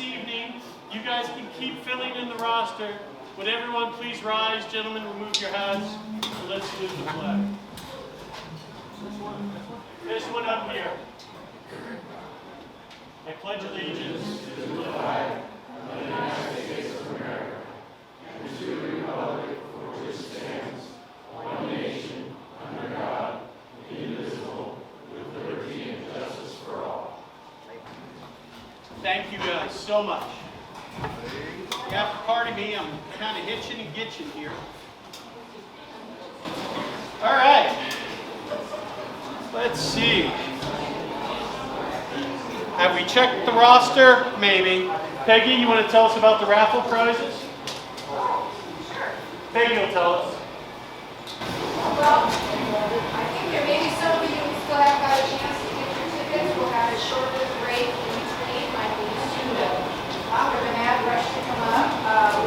this evening. You guys can keep filling in the roster. Would everyone please rise? Gentlemen, remove your hats. And let's salute the flag. This one up here. I pledge allegiance to the flag of the United States of America and to the republic for which it stands, one nation, under God, indivisible, with liberty and justice for all. Thank you guys so much. You have to pardon me, I'm kind of hitching and gitching here. All right. Let's see. Have we checked the roster? Maybe. Peggy, you want to tell us about the raffle prizes? Sure. Peggy will tell us. Well, I think there may be some of you who still haven't got a chance to get your tickets. We'll have a shorter break in between, like we used to. We're going to have rush to come up.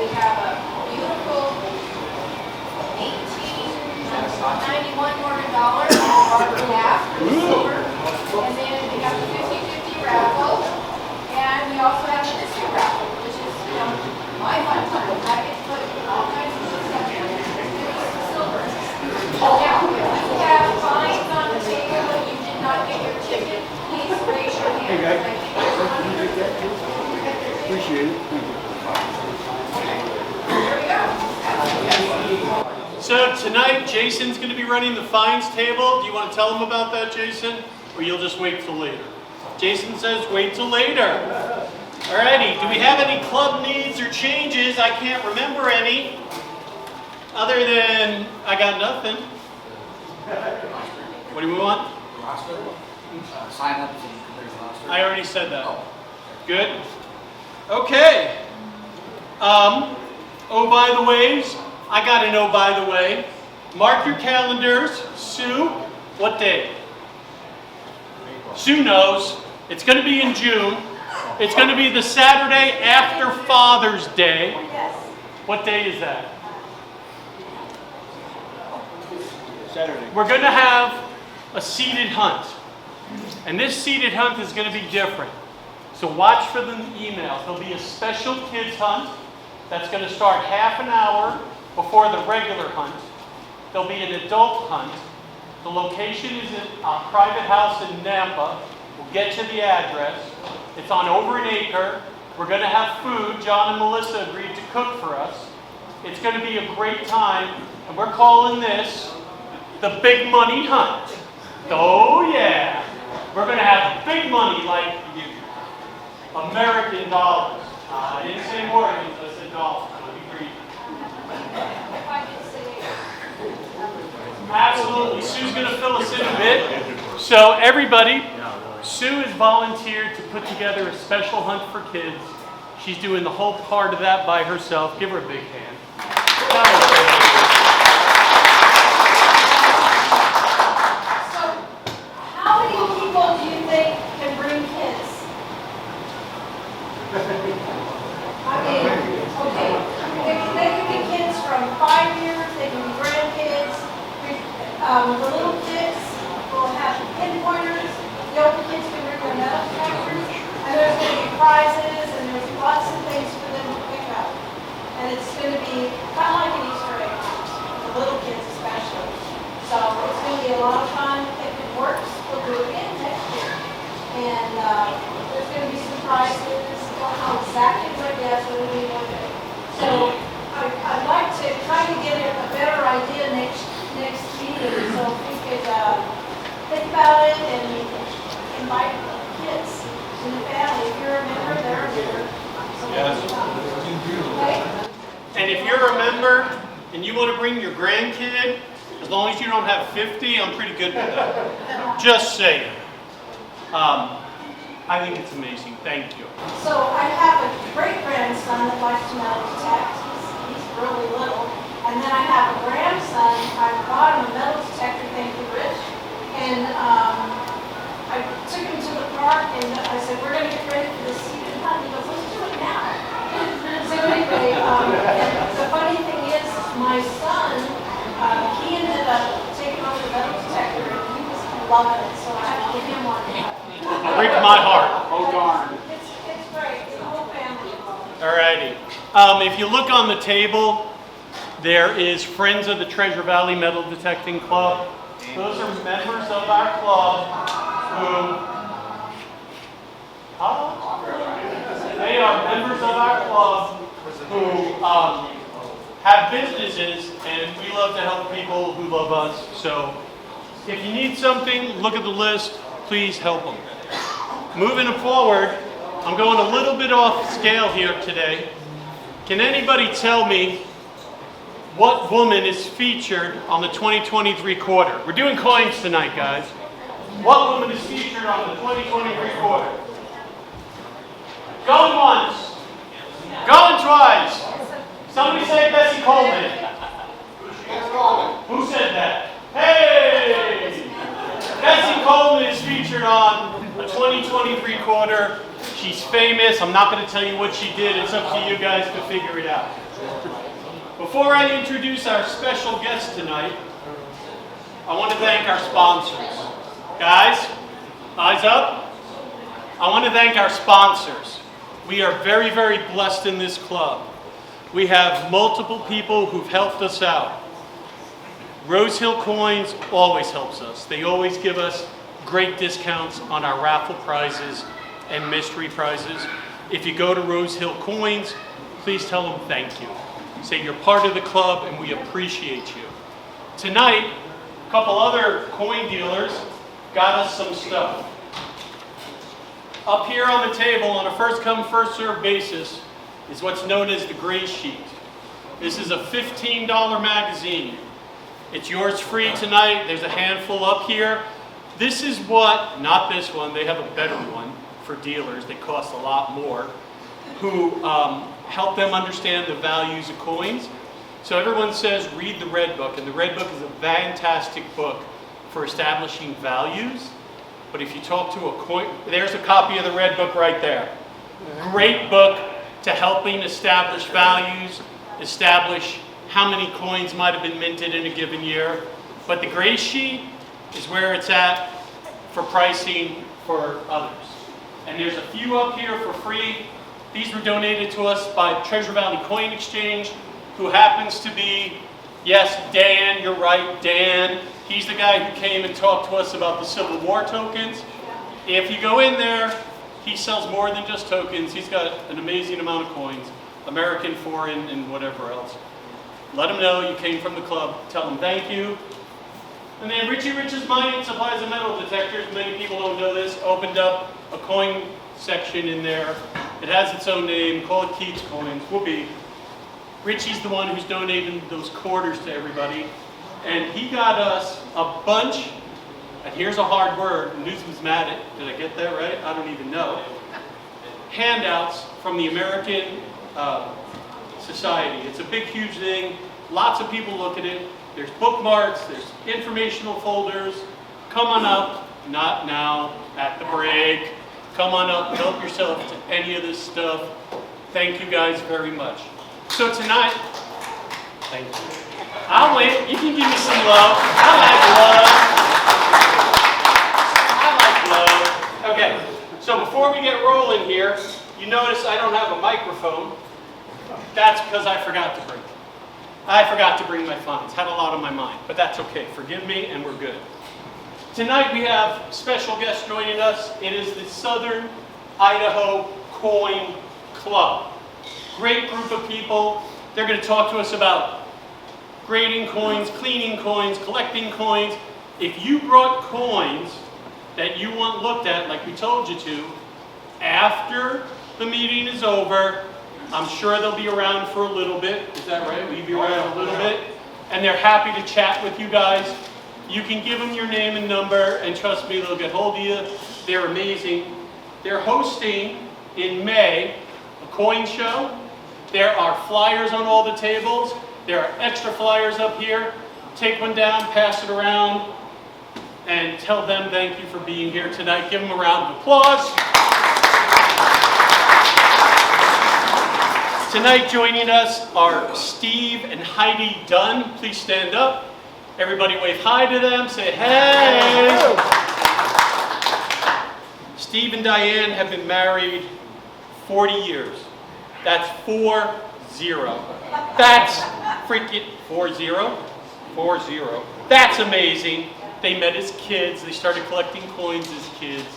We have a beautiful 1891 Morgan dollar on Barbara half for the silver. And then we have the 50-50 raffle. And we also have the mystery raffle, which is my fun time. I get to put all kinds of stuff in silver. Now, if you have fines on the table and you did not get your ticket, please raise your hand. Hey, guys. Appreciate it. There we go. So tonight, Jason's going to be running the fines table. Do you want to tell him about that, Jason? Or you'll just wait till later? Jason says wait till later. Alrighty, do we have any club needs or changes? I can't remember any. Other than, I got nothing. What do we want? Roster? Sign up and there's a roster. I already said that. Good. Okay. Oh, by the ways, I got an oh, by the way. Mark your calendars. Sue, what day? Sue knows. It's going to be in June. It's going to be the Saturday after Father's Day. Yes. What day is that? Saturday. We're going to have a seated hunt. And this seated hunt is going to be different. So watch for the emails. There'll be a special kids hunt that's going to start half an hour before the regular hunt. There'll be an adult hunt. The location is in a private house in Nampa. We'll get you the address. It's on over an acre. We're going to have food. John and Melissa agreed to cook for us. It's going to be a great time. And we're calling this the Big Money Hunt. Oh yeah. We're going to have big money like American dollars. I didn't say Morgans, I said dollars. I'll be greedy. If I could say, Absolutely. Sue's going to fill us in a bit. So everybody, Sue has volunteered to put together a special hunt for kids. She's doing the whole part of that by herself. Give her a big hand. so, how many people do you think can bring kids? I mean, okay, they can be kids from 5 years, they can be grandkids. The little kids will have pinpointers, the older kids can bring their metal detectors, and there's going to be prizes, and there's lots of things for them to pick up. And it's going to be kind of like an Easter egg hunt, the little kids especially. So it's going to be a lot of fun. If it works, we'll do it again next year. And there's going to be some prizes. Don't know exactly what it is, but it'll be one day. So I'd like to try to get a better idea next meeting. So if we could think about it and invite kids in the family. If you're a member, they're a member. Okay? And if you're a member and you want to bring your grandkid, as long as you don't have 50, I'm pretty good with that. Just saying. I think it's amazing. Thank you. So I have a great-grandson that likes to metal detect. He's really little. And then I have a grandson. I bought him a metal detector, thank you, Rich. And I took him to the park and I said, we're going to get ready for the season hunt. He goes, let's do it now. So anyway, and the funny thing is, my son, he ended up taking over the metal detector and he was loving it. So I have to give him one. Break my heart. Oh, darn. It's great. The whole family. Alrighty. If you look on the table, there is Friends of the Treasure Valley Metal Detecting Club. Those are members of our club they are members of our club who have businesses, and we love to help people who love us. So if you need something, look at the list. Please help them. Moving forward, I'm going a little bit off scale here today. Can anybody tell me what woman is featured on the 2023 quarter? We're doing coins tonight, guys. What woman is featured on the 2023 quarter? Going once. Going twice. Somebody say Bessie Coleman. Who said that? Hey! Bessie Coleman is featured on the 2023 quarter. She's famous. I'm not going to tell you what she did. It's up to you guys to figure it out. Before I introduce our special guest tonight, I want to thank our sponsors. Guys, eyes up. I want to thank our sponsors. We are very, very blessed in this club. We have multiple people who've helped us out. Rose Hill Coins always helps us. They always give us great discounts on our raffle prizes and mystery prizes. If you go to Rose Hill Coins, please tell them thank you. Say you're part of the club and we appreciate you. Tonight, a couple other coin dealers got us some stuff. Up here on the table on a first come, first served basis is what's known as the gray sheet. This is a $15 magazine. It's yours free tonight. There's a handful up here. This is what, not this one, they have a better one for dealers. They cost a lot more, who help them understand the values of coins. So everyone says read the Red Book, and the Red Book is a fantastic book for establishing values. But if you talk to a coin, there's a copy of the Red Book right there. Great book to helping establish values, establish how many coins might have been minted in a given year. But the gray sheet is where it's at for pricing for others. And there's a few up here for free. These were donated to us by Treasure Valley Coin Exchange, who happens to be, yes, Dan, you're right, Dan. He's the guy who came and talked to us about the Civil War tokens. If you go in there, he sells more than just tokens. He's got an amazing amount of coins, American, foreign, and whatever else. Let him know you came from the club. Tell him thank you. And then Richie Rich's Mining Supplies and Metal Detectors, many people don't know this, opened up a coin section in there. It has its own name, call it Keats Coins. Whoopee. Richie's the one who's donating those quarters to everybody. And he got us a bunch, and here's a hard word, Newsom's mad at, did I get that right? I don't even know. Handouts from the American Society. It's a big, huge thing. Lots of people look at it. There's bookmarks, there's informational folders. Come on up, not now, at the break. Come on up, help yourself to any of this stuff. Thank you guys very much. So tonight, thank you. I'll wait, you can give me some love. I like love. Okay, so before we get rolling here, you notice I don't have a microphone. That's because I forgot to bring it. I forgot to bring my funds. Had a lot on my mind, but that's okay. Forgive me, and we're good. Tonight we have special guests joining us. It is the Southern Idaho Coin Club. Great group of people. They're going to talk to us about grading coins, cleaning coins, collecting coins. If you brought coins that you want looked at, like we told you to, after the meeting is over, I'm sure they'll be around for a little bit. Is that right? Will you be around a little bit? And they're happy to chat with you guys. You can give them your name and number, and trust me, they'll get hold of you. They're amazing. They're hosting in May a coin show. There are flyers on all the tables. There are extra flyers up here. Take one down, pass it around, and tell them thank you for being here tonight. Give them a round of applause. Tonight joining us are Steve and Heidi Dunn. Please stand up. Everybody wave hi to them. Say hey. Steve and Diane have been married 40 years. That's 40. That's freaking 40? 40. That's amazing. They met as kids. They started collecting coins as kids.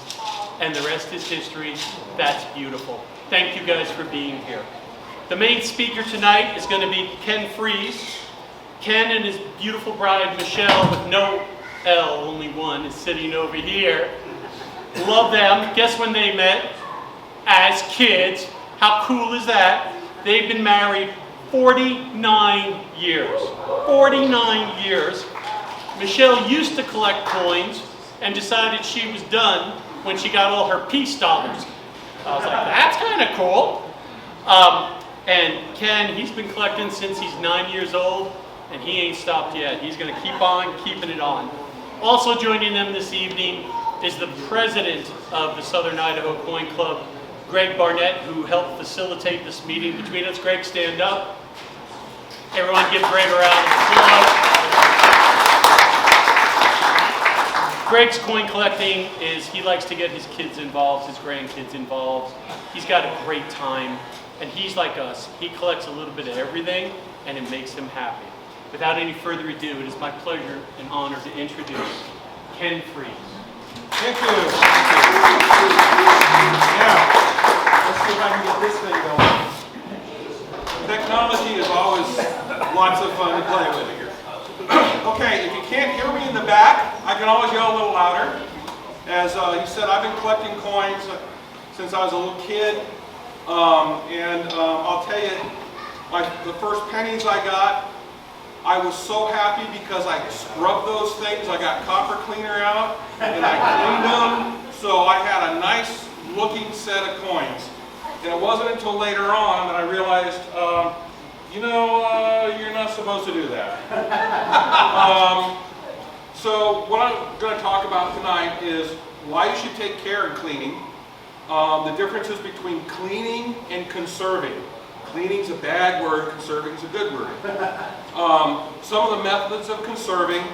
And the rest is history. That's beautiful. Thank you guys for being here. The main speaker tonight is going to be Ken Freeze. Ken and his beautiful bride, Michelle, with no L, only one, is sitting over here. Love them. Guess when they met? As kids. How cool is that? They've been married 49 years. 49 years. Michelle used to collect coins and decided she was done when she got all her peace dollars. I was like, that's kind of cool. And Ken, he's been collecting since he's 9 years old, and he ain't stopped yet. He's going to keep on keeping it on. Also joining them this evening is the president of the Southern Idaho Coin Club, Greg Barnett, who helped facilitate this meeting between us. Greg, stand up. Everyone give Greg a round of applause. Greg's coin collecting is, he likes to get his kids involved, his grandkids involved. He's got a great time, and he's like us. He collects a little bit of everything, and it makes him happy. Without any further ado, it is my pleasure and honor to introduce Ken Freeze. Thank you. Now, let's see if I can get this thing going. Technology is always lots of fun to play with here. Okay, if you can't hear me in the back, I can always yell a little louder. As he said, I've been collecting coins since I was a little kid. I'll tell you, the first pennies I got, I was so happy because I scrubbed those things. I got copper cleaner out and I cleaned them, so I had a nice looking set of coins. And it wasn't until later on that I realized, you're not supposed to do that. So what I'm going to talk about tonight is why you should take care in cleaning, the differences between cleaning and conserving. Cleaning's a bad word, conserving's a good word. Some of the methods of conserving,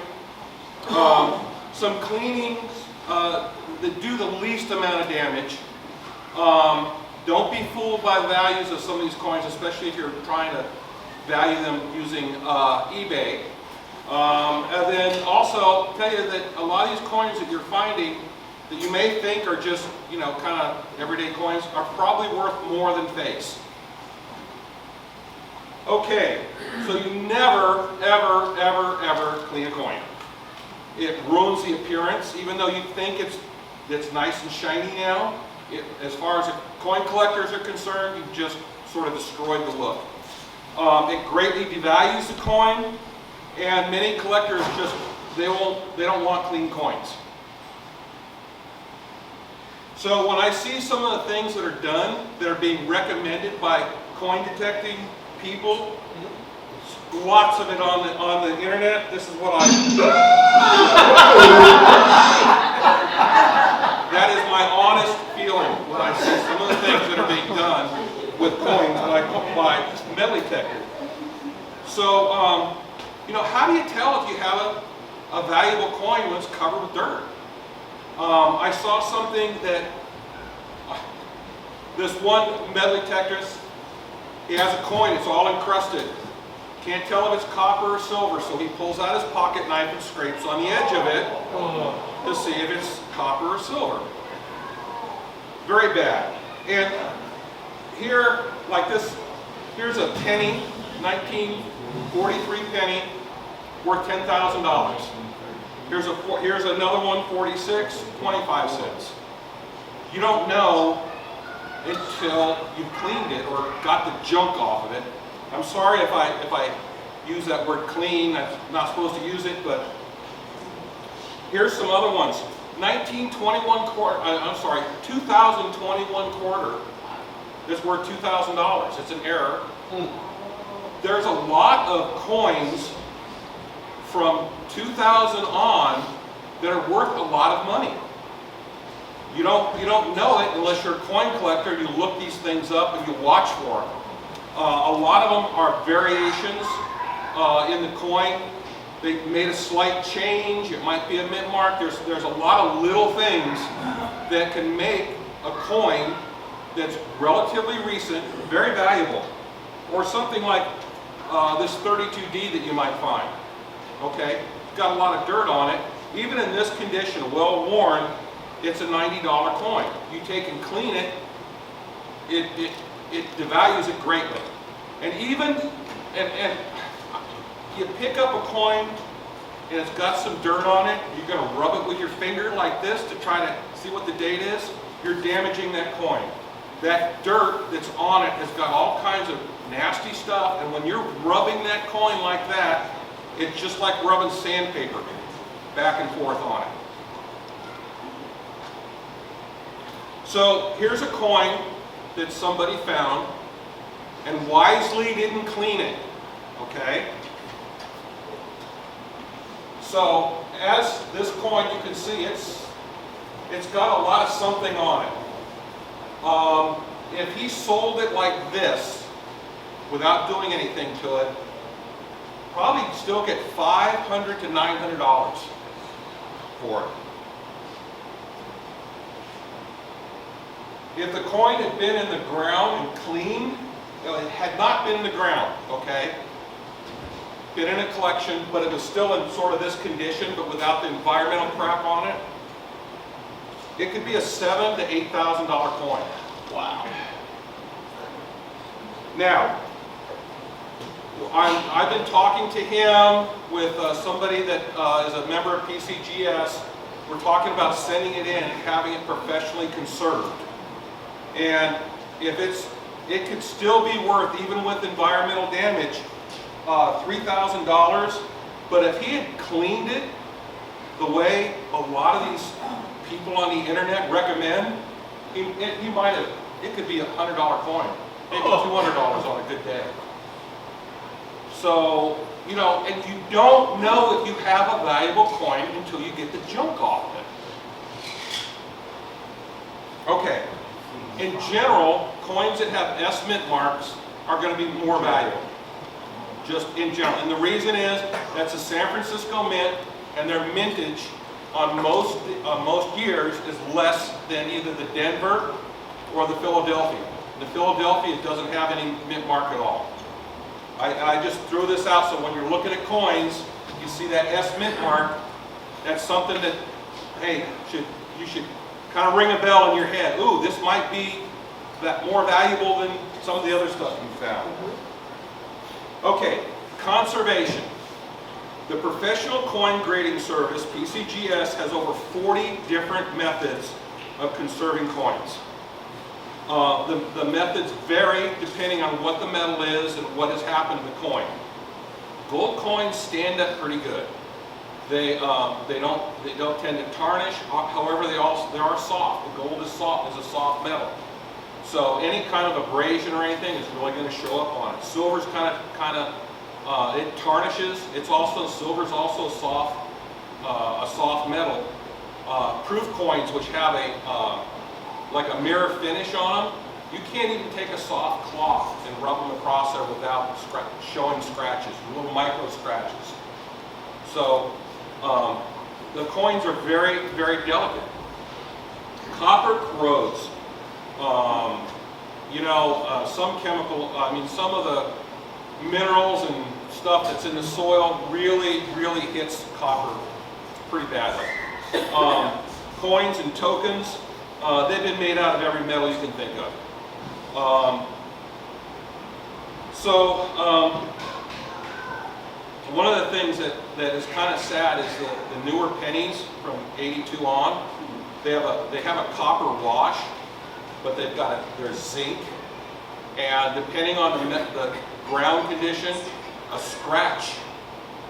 some cleanings that do the least amount of damage. Don't be fooled by the values of some of these coins, especially if you're trying to value them using eBay. And then also tell you that a lot of these coins that you're finding that you may think are just, kind of everyday coins are probably worth more than face. Okay, so you never, ever, ever, ever clean a coin. It ruins the appearance, even though you think it's nice and shiny now. As far as coin collectors are concerned, you've just sort of destroyed the look. It greatly devalues the coin, and many collectors they don't want clean coins. So when I see some of the things that are done that are being recommended by coin detecting people, lots of it on the internet, this is what that is my honest feeling when I see some of the things that are being done with coins by metal detector. So, how do you tell if you have a valuable coin when it's covered with dirt? I saw something that this one metal detector, he has a coin, it's all encrusted. Can't tell if it's copper or silver, so he pulls out his pocket knife and scrapes on the edge of it to see if it's copper or silver. Very bad. And here, like this, here's a penny, 1943 penny, worth $10,000. Here's another one, 46, 25 cents. You don't know until you've cleaned it or got the junk off of it. I'm sorry if I use that word clean. I'm not supposed to use it, but here's some other ones. 2021 quarter is worth $2,000. It's an error. There's a lot of coins from 2000 on that are worth a lot of money. You don't know it unless you're a coin collector and you look these things up and you watch for them. A lot of them are variations in the coin. They made a slight change. It might be a mint mark. There's a lot of little things that can make a coin that's relatively recent, very valuable, or something like this 32D that you might find, okay? It's got a lot of dirt on it. Even in this condition, well worn, it's a $90 coin. You take and clean it, it devalues it greatly. And even, and you pick up a coin and it's got some dirt on it, you're going to rub it with your finger like this to try to see what the date is, you're damaging that coin. That dirt that's on it has got all kinds of nasty stuff, and when you're rubbing that coin like that, it's just like rubbing sandpaper back and forth on it. So here's a coin that somebody found and wisely didn't clean it, okay? So as this coin, you can see it's got a lot of something on it. If he sold it like this without doing anything to it, probably still get $500 to $900 for it. If the coin had been in the ground and cleaned, it had not been in the ground, okay? Been in a collection, but it was still in sort of this condition, but without the environmental crap on it, it could be a $7,000 to $8,000 coin. Wow. Now, I've been talking to him with somebody that is a member of PCGS. We're talking about sending it in and having it professionally conserved. And if it could still be worth, even with environmental damage, $3,000. But if he had cleaned it the way a lot of these people on the internet recommend, he might have. It could be a $100 coin, maybe $200 on a good day. So, you know, and you don't know if you have a valuable coin until you get the junk off of it. Okay. In general, coins that have S mint marks are going to be more valuable. Just in general. And the reason is that's a San Francisco mint, and their mintage on most years is less than either the Denver or the Philadelphia. The Philadelphia doesn't have any mint mark at all. I just threw this out so when you're looking at coins, you see that S mint mark, that's something that, hey, you should kind of ring a bell in your head. Ooh, this might be that more valuable than some of the other stuff you found. Okay, conservation. The Professional Coin Grading Service, PCGS, has over 40 different methods of conserving coins. The methods vary depending on what the metal is and what has happened to the coin. Gold coins stand up pretty good. They don't tend to tarnish. However, they are soft. The gold is soft, is a soft metal. So any kind of abrasion or anything is really going to show up on it. Silver's it tarnishes. Silver's also soft, a soft metal. Proof coins, which have like a mirror finish on them, you can't even take a soft cloth and rub them across there without showing scratches, little micro scratches. So the coins are very, very delicate. Copper corrodes. Some of the minerals and stuff that's in the soil really, really hits copper pretty badly. Coins and tokens, they've been made out of every metal you can think of. One of the things that is kind of sad is the newer pennies from '82 on. They have a copper wash, but there's zinc, and depending on the ground condition, a scratch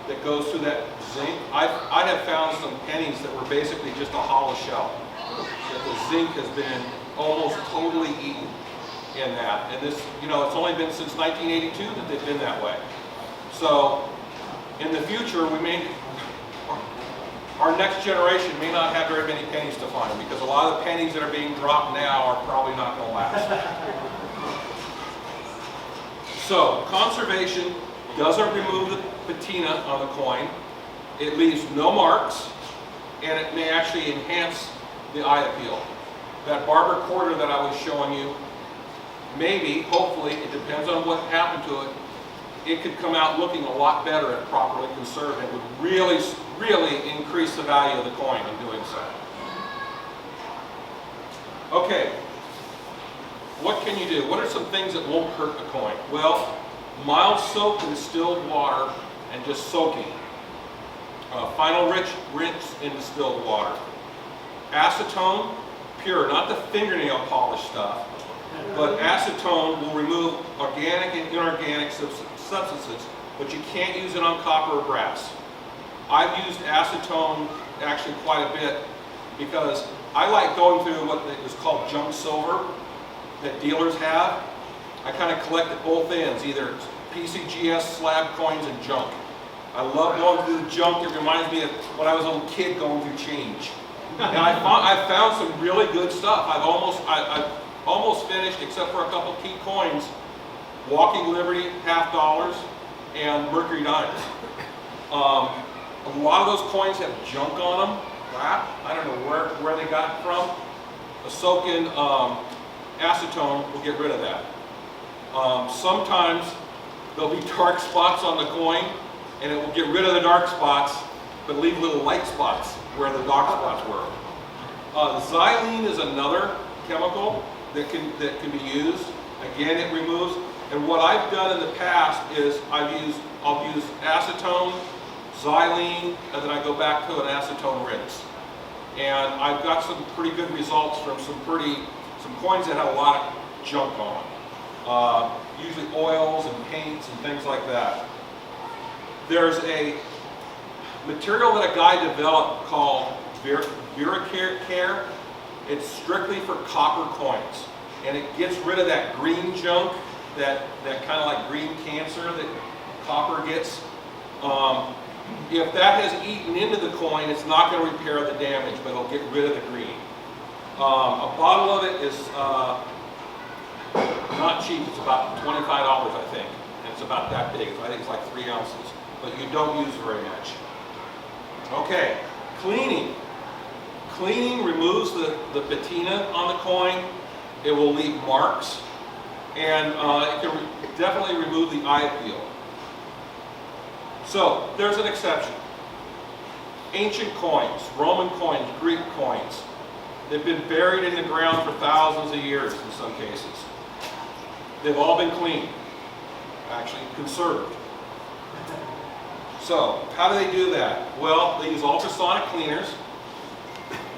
that goes through that zinc. I have found some pennies that were basically just a hollow shell. That the zinc has been almost totally eaten in that. And this, it's only been since 1982 that they've been that way. So in the future, our next generation may not have very many pennies to find, because a lot of the pennies that are being dropped now are probably not going to last. So conservation doesn't remove the patina on the coin. It leaves no marks, and it may actually enhance the eye appeal. That barber quarter that I was showing you maybe, hopefully, it depends on what happened to it, it could come out looking a lot better if properly conserved. It would really, really increase the value of the coin in doing so. Okay, what can you do? What are some things that won't hurt the coin? Well, mild soak in distilled water and just soaking. Final rinse in distilled water. Acetone, pure, not the fingernail polish stuff, but acetone will remove organic and inorganic substances, but you can't use it on copper or brass. I've used acetone actually quite a bit because I like going through what is called junk silver that dealers have. I kind of collect at both ends, either PCGS slab coins and junk. I love going through the junk. It reminds me of when I was a little kid going through change. And I found some really good stuff. I've almost finished, except for a couple key coins, Walking Liberty $50 and Mercury dimes. A lot of those coins have junk on them. Crap. I don't know where they got it from. A soak in acetone will get rid of that. Sometimes there'll be dark spots on the coin, and it will get rid of the dark spots, but leave little light spots where the dark spots were. Xylene is another chemical that can be used. Again, it removes. And what I've done in the past is I'll use acetone, xylene, and then I go back to an acetone rinse. And I've got some pretty good results from some coins that have a lot of junk on them. Usually oils and paints and things like that. There's a material that a guy developed called Viracare. It's strictly for copper coins, and it gets rid of that green junk, that kind of like green cancer that copper gets. If that has eaten into the coin, it's not going to repair the damage, but it'll get rid of the green. A bottle of it is not cheap. It's about $25, I think, and it's about that big. I think it's like 3 ounces, but you don't use very much. Okay, cleaning. Cleaning removes the patina on the coin. It will leave marks, and it can definitely remove the eye appeal. So, there's an exception. Ancient coins, Roman coins, Greek coins. They've been buried in the ground for thousands of years in some cases. They've all been cleaned, actually conserved. So, how do they do that? Well, they use ultrasonic cleaners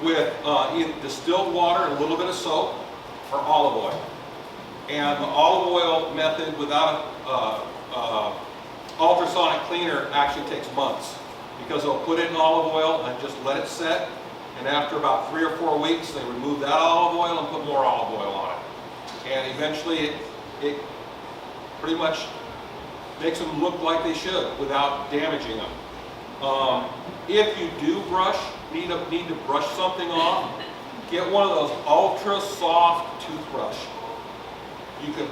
with either distilled water and a little bit of soap or olive oil. And the olive oil method without ultrasonic cleaner actually takes months, because they'll put it in olive oil and just let it set, and after about 3 or 4 weeks they remove that olive oil and put more olive oil on it. And eventually it pretty much makes them look like they should without damaging them. If you do need to brush something off, get one of those ultra soft toothbrush.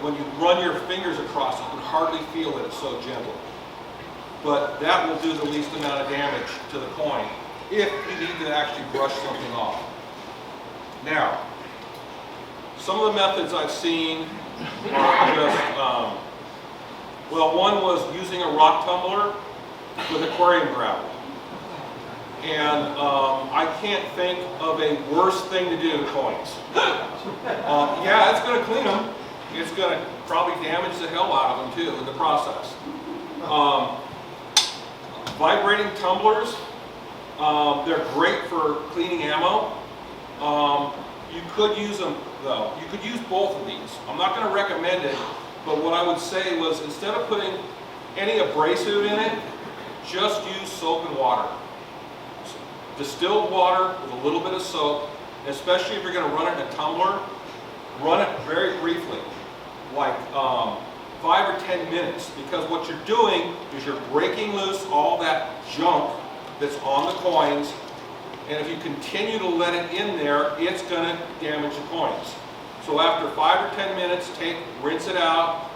When you run your fingers across it, you can hardly feel that it's so gentle. But that will do the least amount of damage to the coin if you need to actually brush something off. Now, some of the methods I've seen are just, well, one was using a rock tumbler with aquarium gravel. And I can't think of a worse thing to do to coins. Yeah, it's going to clean them. It's going to probably damage the hell out of them too in the process. Vibrating tumblers, they're great for cleaning ammo. You could use them though. You could use both of these. I'm not going to recommend it, but what I would say was instead of putting any abrasive in it, just use soap and water. Distilled water with a little bit of soap, especially if you're going to run it in a tumbler, run it very briefly, like 5 or 10 minutes, because what you're doing is you're breaking loose all that junk that's on the coins, and if you continue to let it in there, it's going to damage the coins. So after 5 or 10 minutes, rinse it out,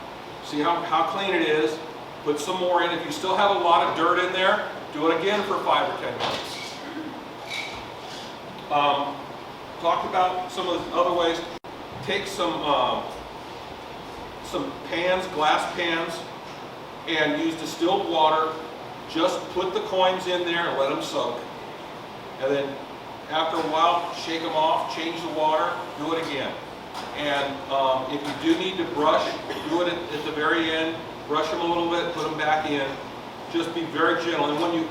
see how clean it is, put some more in. If you still have a lot of dirt in there, do it again for 5 or 10 minutes. Talked about some of the other ways. Take some some pans, glass pans, and use distilled water. Just put the coins in there and let them soak. And then after a while, shake them off, change the water, do it again. And if you do need to brush, do it at the very end. Brush them a little bit, put them back in. Just be very gentle. And when you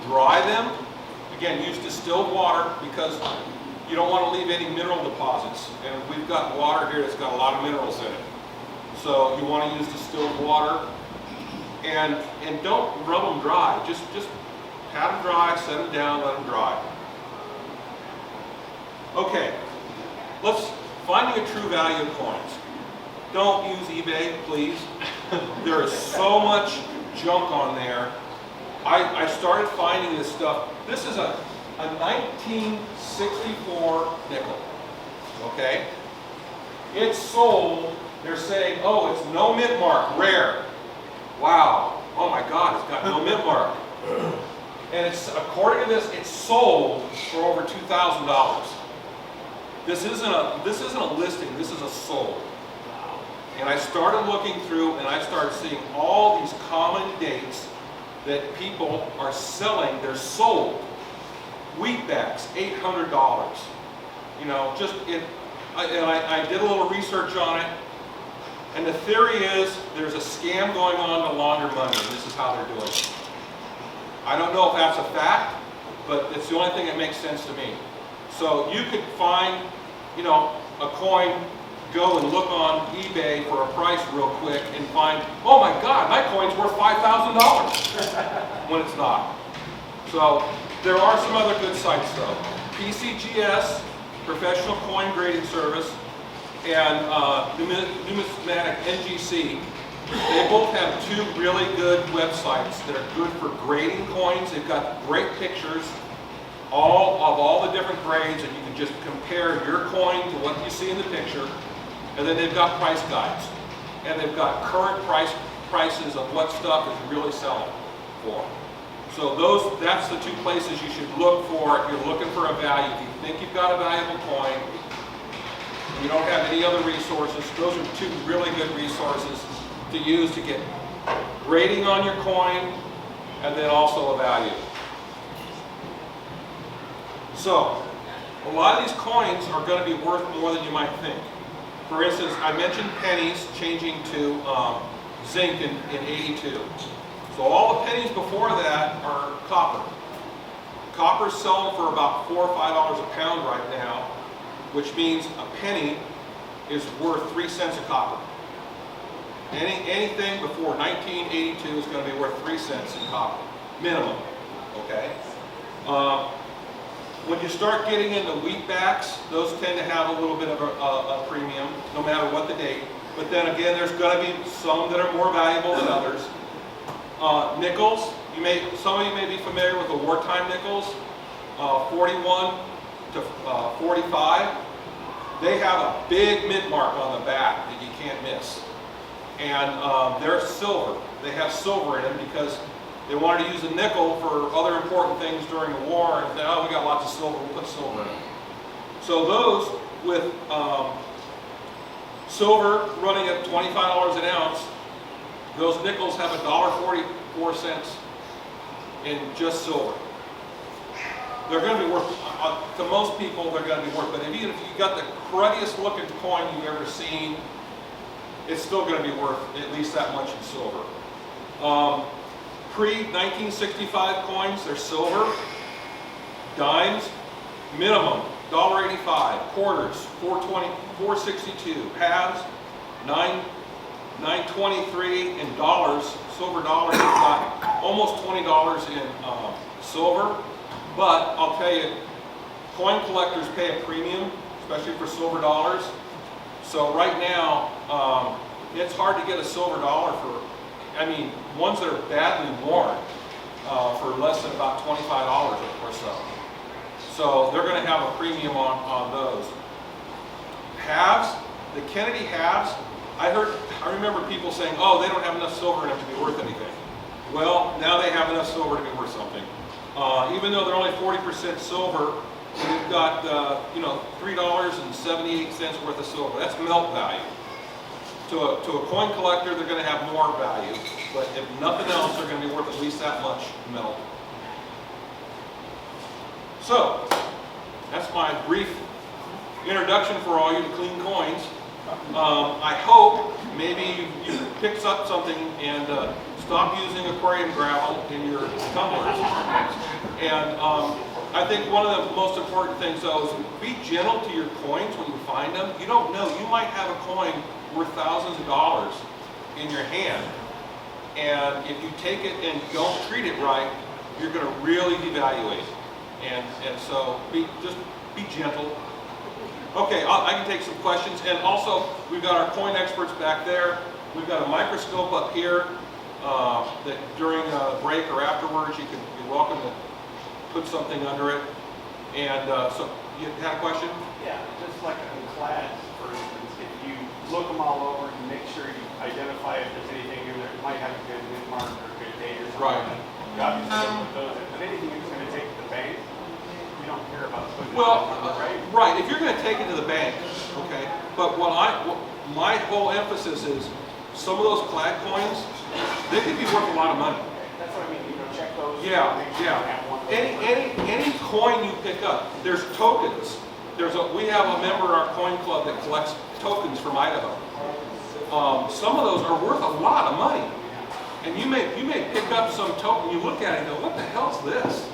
dry them, again, use distilled water because you don't want to leave any mineral deposits. And we've got water here that's got a lot of minerals in it. So you want to use distilled water. And don't rub them dry. Just pat them dry, set them down, let them dry. Okay, let's finding a true value of coins. Don't use eBay, please. There is so much junk on there. I started finding this stuff. This is a 1964 nickel. Okay, it's sold. They're saying, oh, it's no mint mark, rare. Wow. Oh my God, it's got no mint mark. And it's, according to this, it's sold for over $2,000. This isn't a listing, this is a sold. And I started looking through and I started seeing all these common dates that people are selling. They're sold. Wheatbacks, $800. You know, I did a little research on it. And the theory is there's a scam going on to launder money, and this is how they're doing it. I don't know if that's a fact, but it's the only thing that makes sense to me. So you could find, you know, a coin, go and look on eBay for a price real quick and find, oh my God, my coin's worth $5,000 when it's not. So there are some other good sites though. PCGS, Professional Coin Grading Service, and Numismatic NGC, they both have two really good websites that are good for grading coins. They've got great pictures of all the different grades, and you can just compare your coin to what you see in the picture. And then they've got price guides, and they've got current prices of what stuff is really selling for. So that's the two places you should look for if you're looking for a value. If you think you've got a valuable coin, you don't have any other resources, those are two really good resources to use to get grading on your coin and then also a value. So, a lot of these coins are going to be worth more than you might think. For instance, I mentioned pennies changing to zinc in 82. So all the pennies before that are copper. Copper's selling for about $4 or $5 a pound right now, which means a penny is worth 3 cents of copper. Anything before 1982 is going to be worth 3 cents in copper, minimum, okay? When you start getting into wheatbacks, those tend to have a little bit of a premium, no matter what the date. But then again, there's going to be some that are more valuable than others. Nickels, some of you may be familiar with the wartime nickels, 41 to 45. They have a big mint mark on the back that you can't miss. And they're silver. They have silver in them because they wanted to use a nickel for other important things during the war, and said, oh, we got lots of silver, we'll put silver in them. So those with silver running at $25 an ounce, those nickels have $1.44 in just silver. They're going to be worth, to most people, they're going to be worth, but even if you got the cruddiest looking coin you've ever seen, it's still going to be worth at least that much in silver. Pre-1965 coins, they're silver. Dimes, minimum, $1.85. Quarters, $4.20, $4.62. Halves, $9.23. And dollars, silver dollars, you've got almost $20 in silver. But I'll tell you, coin collectors pay a premium, especially for silver dollars. So right now, it's hard to get a silver dollar for, ones that are badly worn for less than about $25 or so. So they're going to have a premium on those. Halves, the Kennedy halves, I remember people saying, oh, they don't have enough silver in them to be worth anything. Well, now they have enough silver to be worth something. Even though they're only 40% silver, we've got $3.78 worth of silver. That's melt value. To a coin collector, they're going to have more value, but if nothing else, they're going to be worth at least that much metal. So, that's my brief introduction for all you to clean coins. I hope maybe you picked up something and stop using aquarium gravel in your tumblers. And I think one of the most important things though is be gentle to your coins when you find them. You don't know, you might have a coin worth thousands of dollars in your hand. And if you take it and don't treat it right, you're going to really devalue it. And so just be gentle. Okay, I can take some questions. And also, we've got our coin experts back there. We've got a microscope up here that during a break or afterwards, you're welcome to put something under it. And so, you had a question? Yeah, just like in class, for instance, if you look them all over and make sure you identify if there's anything in there that might have a good mint mark or a good date or something. Right. You obviously don't put those in. But anything you're going to take to the bank, you don't care about putting Well, it in, right? right. If you're going to take it to the bank, okay. But my whole emphasis is some of those clad coins, they could be worth a lot of money. That's what I mean, check those. Yeah, make sure you have one of those. Any coin you pick up, there's tokens. We have a member of our coin club that collects tokens from Idaho. Some of those are worth a lot of money. And you may pick up some token, you look at it and go, what the hell's this?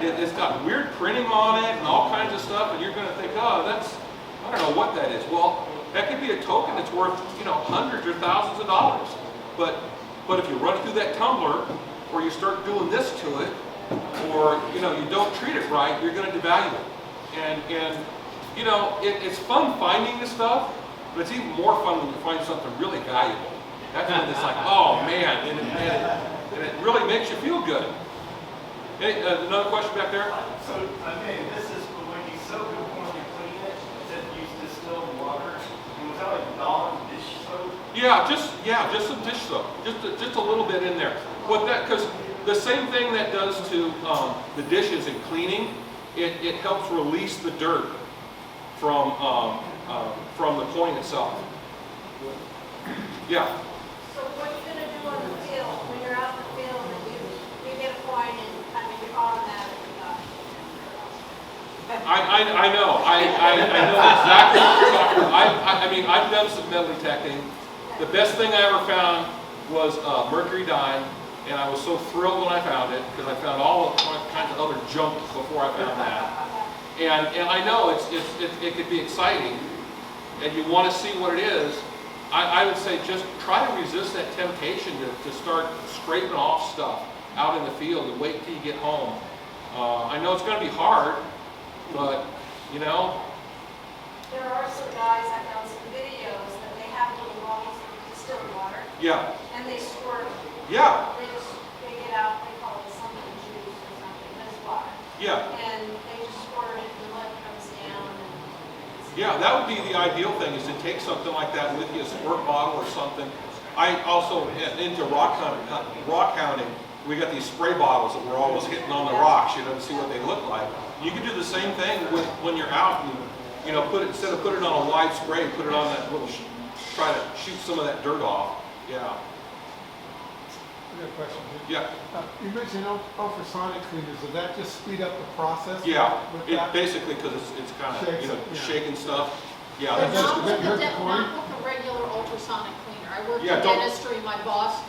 It's got weird printing on it and all kinds of stuff, and you're going to think, oh, I don't know what that is. Well, that could be a token that's worth, hundreds or thousands of dollars. But if you run it through that tumbler, or you start doing this to it, or you don't treat it right, you're going to devalue it. And it's fun finding this stuff, but it's even more fun when you find something really valuable. That's when it's like, oh man, and it really makes you feel good. Another question back there? So, this is when you soak it before you clean it, that use distilled water. And was that like Dawn dish soap? Yeah, just some dish soap, just a little bit in there. Because the same thing that does to the dishes and cleaning, it helps release the dirt from the coin itself. Yeah. So what are you gonna do on the field, when you're out in the field and you get a coin and you're automatically got it? I know. I know exactly what you're talking about. I mean, I've done some metal detecting. The best thing I ever found was mercury dime, and I was so thrilled when I found it because I found all kinds of other junk before I found that. And I know it could be exciting, and you want to see what it is. I would say just try to resist that temptation to start scraping off stuff out in the field and wait till you get home. I know it's going to be hard, but There are some guys, I've done some videos that they have little bottles of distilled water yeah, and they squirt, yeah, they get out, they call it something juice or something, that's water. yeah. And they just squirt it and the mud comes down and Yeah, that would be the ideal thing, is to take something like that with you, a squirt bottle or something. I also, into rock hounding, we got these spray bottles that we're always hitting on the rocks, to see what they look like. You can do the same thing when you're out and, instead of putting it on a wide spray, put it on that little, try to shoot some of that dirt off. Yeah. I got a question. Yeah. You mentioned ultrasonic cleaners. Does that just speed up the process? Yeah, with it that? basically, because it's kind of, Shakes it, yeah. shaking stuff. Yeah, That's that's just- Not that with hurt the the coin? not with the regular ultrasonic cleaner. I worked Yeah, in don't- dentistry, my boss,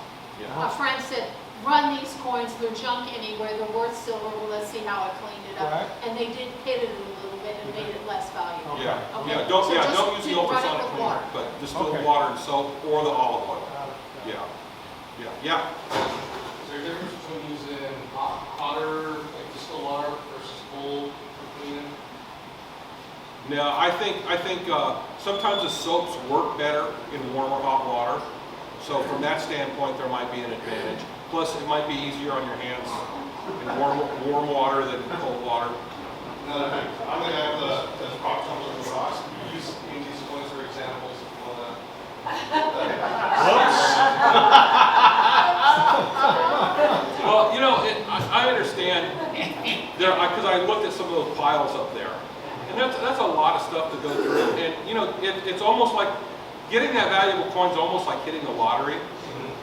yeah. a friend said, run these coins, they're junk anyway, they're worth silver, well, let's see how I cleaned it up. Right. And they did hit it a little bit and made it less valuable. Yeah, Okay. yeah, don't So just use the keep running ultrasonic with cleaner, water. but distilled Okay. water and soap or the olive oil. Yeah, yeah. Is there a difference between using hotter, like distilled water versus cold for cleaning? No, I think sometimes the soaps work better in warm or hot water. So from that standpoint, there might be an advantage. Plus, it might be easier on your hands in warm water than cold water. Another thing, I'm gonna have the prop tumbler in the rocks. You use these coins for examples of all that. Well, I understand there because I looked at some of those piles up there, and that's a lot of stuff to go through. And it's almost like getting that valuable coin is almost like hitting the lottery.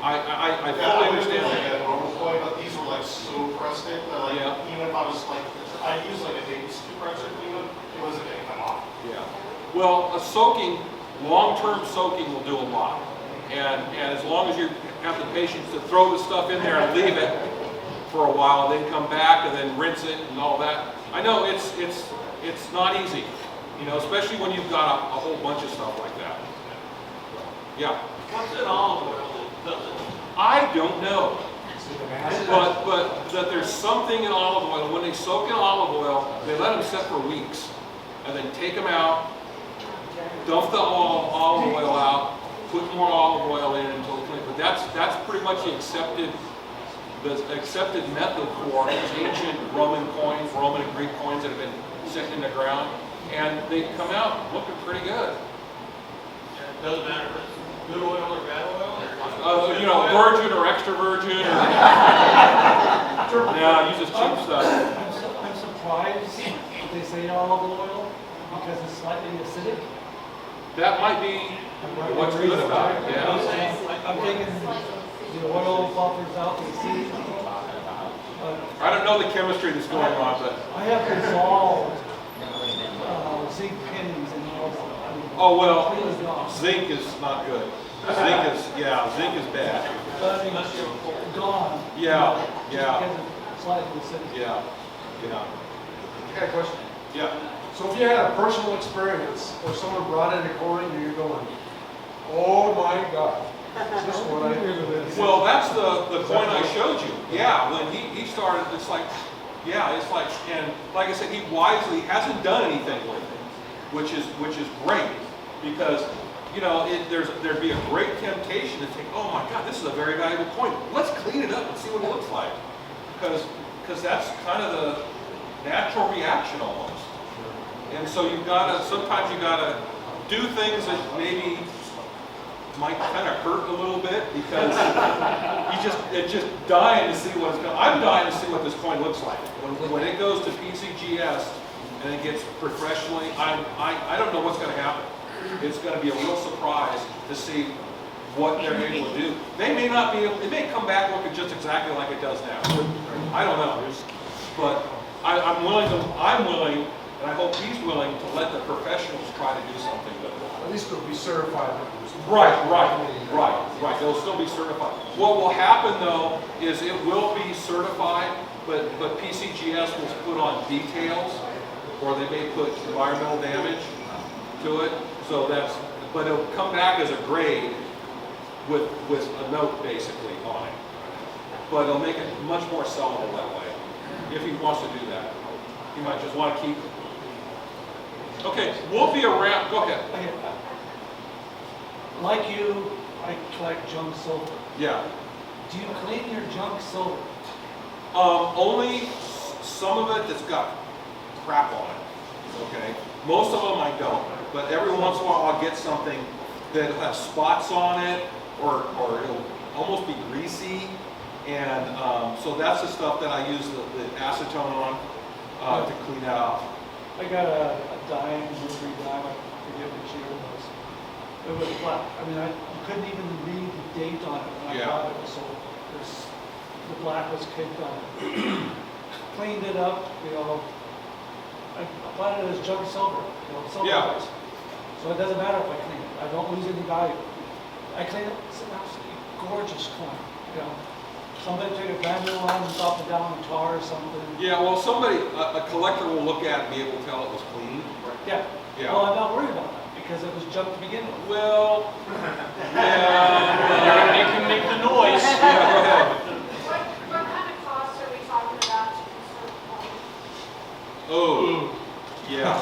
I Yeah, fully I was understand like that. a normal coin, but these were like so crusted that like, Yeah. even if I was like, I use like a baby toothbrush to clean them, it wasn't gonna come off. Yeah. Well, a soaking, long-term soaking will do a lot. And as long as you have the patience to throw the stuff in there and leave it for a while, then come back and then rinse it and all that. I know it's not easy, you know, especially when you've got a whole bunch of stuff like that. Yeah. What's in olive oil that does it? I don't know. But that there's something in olive oil. When they soak in olive oil, they let them sit for weeks, and then take them out, dump the olive oil out, put more olive oil in until it's clean. But that's pretty much the accepted method for ancient Roman coins, Roman and Greek coins that have been sitting in the ground, and they come out looking pretty good. It doesn't matter if it's good oil or bad oil? You know, virgin or extra virgin. Or yeah, uses cheap stuff. I'm surprised they say olive oil because it's slightly acidic. That might be what's good about it. Yeah. I'm thinking the oil buffers out the seed. I don't know the chemistry that's going on, but I have dissolved zinc pennies in olive oil. oh well, Completely gone. zinc is not good. Zinc is bad. But I mean, gone. Yeah, Just yeah. because it's slightly acidic. Yeah. I got a question. Yeah. So if you had a personal experience, or someone brought in a coin, and you're going, oh my God, is this what I hear this? Well, that's the coin I showed you. Yeah, when he started, it's like, and like I said, he wisely hasn't done anything with it, which is great, because you know there'd be a great temptation to think, oh my God, this is a very valuable coin. Let's clean it up and see what it looks like, because that's kind of the natural reaction almost. And so sometimes you gotta do things that maybe might kind of hurt a little bit, because it's just dying to see what's going. I'm dying to see what this coin looks like when it goes to PCGS and it gets professionally. I don't know what's going to happen. It's going to be a real surprise to see what they're able to do. They may not be able. It may come back looking just exactly like it does now. I don't know, but I'm willing, and I hope he's willing to let the professionals try to do something with it. At least it'll be certified. Right. They'll still be certified. What will happen though is it will be certified, but PCGS will put on details, or they may put environmental damage to it. So but it'll come back as a grade with a note basically on it. But it'll make it much more sellable that way. If he wants to do that, he might just want to keep it. Okay, we'll be around. Go ahead. Okay. Like you, I collect junk silver. Yeah. Do you clean your junk silver? Only some of it that's got crap on it. Okay. Most of them I don't. But every once in a while I'll get something that'll have spots on it, or it'll almost be greasy, and so that's the stuff that I use the acetone on to clean out. I got a dime, rotary dime, I forget which year it was. It was black. I mean, you couldn't even read the date on it when I bought it, so the black was caked on it. Cleaned it up, I bought it as junk silver, silver Yeah. price. So it doesn't matter if I clean it, I don't lose any value. I clean it, it's an absolutely gorgeous coin, Somebody took a granular line and dropped it down in tar or something. Yeah, well, a collector will look at it and be able to tell it was clean. Yeah. Yeah. Well, I'm not worried about that because it was junk to begin with. Well, You're going to make him make the noise. Yeah, go ahead. What kind of costs are we talking about to conserve coins? Oh, yeah.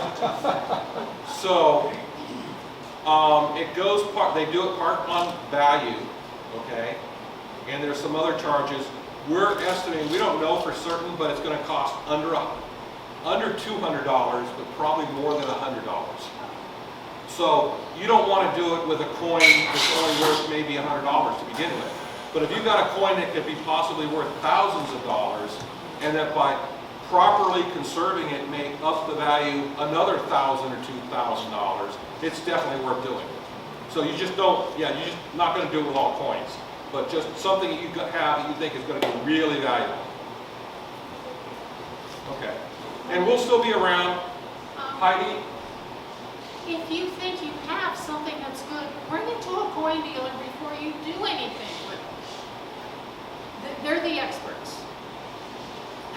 So, it goes they do it part on value, okay? And there's some other charges. We're estimating, we don't know for certain, but it's going to cost under $200, but probably more than $100. So you don't want to do it with a coin that's only worth maybe $100 to begin with. But if you've got a coin that could be possibly worth thousands of dollars, and that by properly conserving it make up the value another $1,000 or $2,000, it's definitely worth doing. So you just don't, yeah, you're just not gonna do it with all coins, but just something that you have that you think is gonna be really valuable. Okay. And we'll still be around. Heidi? If you think you have something that's good, bring it to a coin dealer before you do anything with it. They're the experts.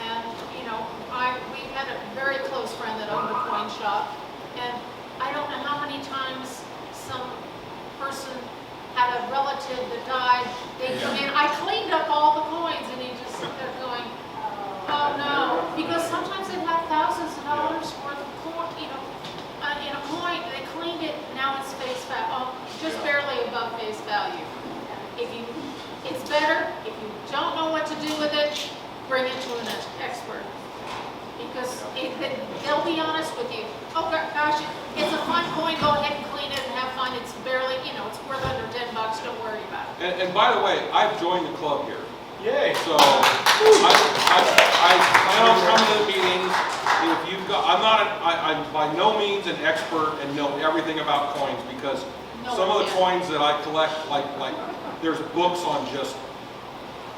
And, you know, we had a very close friend that owned a coin shop, and I don't know how many times some person had a relative that died, they come in, I cleaned up all the coins, and he just sit there going, oh no, because sometimes they'd have thousands of dollars worth of coin, you know, in a coin, they cleaned it, now it's face value, just barely above face value. It's better, if you don't know what to do with it, bring it to an expert. Because they'll be honest with you. Oh gosh, it's a fun coin, go ahead and clean it and have fun. It's barely, you know, it's worth under $10, don't worry about it. And by the way, I've joined the club here. Yay. So I plan on coming to the meetings. If you've got, I'm by no means an expert and know everything about coins, because some of the coins that I collect, like there's books on just,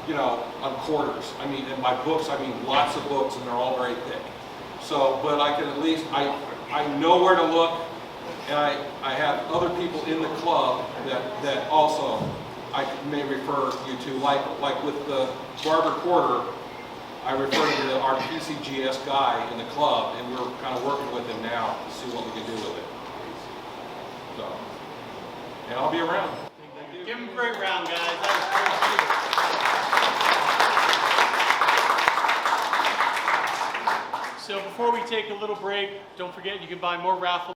you know, on quarters. I mean, in my books, I mean lots of books, and they're all very thick. So, but I can at least, I know where to look, and I have other people in the club that also I may refer you to, like with the Barber Quarter, I refer to our PCGS guy in the club, and we're kind of working with him now to see what we can do with it. So, and I'll be around. Give them a great round, guys. That was great. So before we take a little break, don't forget you can buy more raffle